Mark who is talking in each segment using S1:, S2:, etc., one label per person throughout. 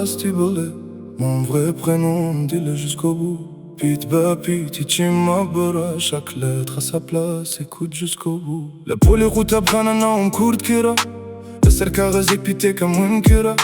S1: ڕاستی بڵێ mon vrai prénom dis-le jusqu'au bout Pit bە پیتی چیمە بڕە chaque lettre à sa place écoute jusqu'au bout لە پۆلی قوتابخانە ناوم کورد کرا لەسەر کاغەزێک پیتێکەم ون کرا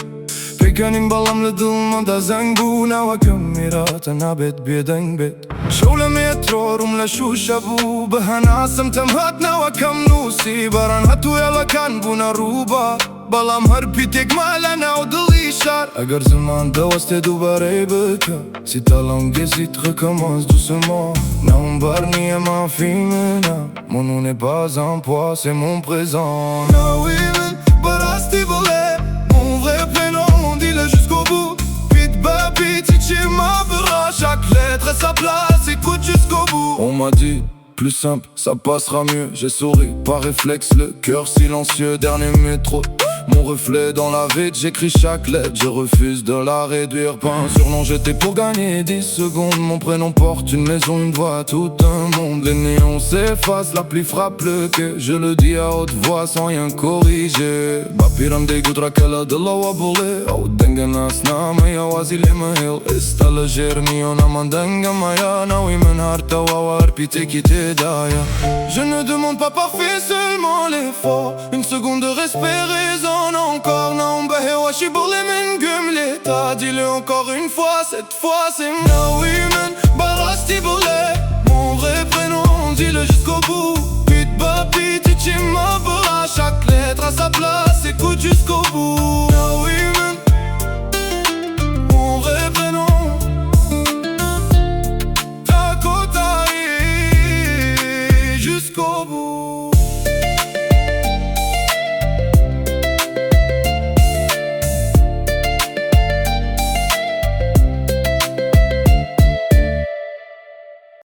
S1: پێکەنیم بەڵام لە دڵمەدا زەنگ بوو ناوەکەم میراتە نابێت بێدەنگ بێت شەو لە مێترۆ ڕووم لە شوشە بوو بە هەناسم تەم هات ناوەکەم نووسی بەڕان هەتووێڵەکان بوونە ڕووبە بەڵام هەر پیتێکما لە ناو دڵی شار ئەگەر زمان دەوەستێ دووبارەی بکە si ta langue hésite recommence doucement ناوم بار نییە مافی منە mon nom n'est pas un poids c'est mon présent ناوی من بەڕاستی بڵێ mon vrai prénom dis-le jusqu'au bout pit bە پیتی چیمە بڕە chaque lettre à sa place écoute jusqu'au bout on m'a dit plus simple, ça passera mieux. J'ai souri par réflexe, le cœur silencieux. Dernier métro, mon reflet dans la vide. J'écris chaque lettre, je refuse de la réduire. Pas un surnom, j'étais pour gagner 10 secondes. Mon prénom porte une maison, une voix, tout un monde. Les néons s'effacent, la pluie frappe le quai. Je le dis à haute voix sans rien corriger. Bapiram de gudra kala de la wabule. Au denganas na maya wazi le mahil. Istala jerni ona mandanga maya. Naoui men harta wawar pite kite. Je ne demande pas parfait, seulement l'effort. Une seconde de respect résonne encore. Naombahe washi bourle men gumle. T'as dis-le encore une fois, cette fois c'est Naoui men barasti bourle. Mon vrai prénom, dis-le jusqu'au bout. Pit ba pit ichima bra. Chaque lettre à sa place, écoute jusqu'au bout. Naoui men mon vrai prénom. Jusqu'au bout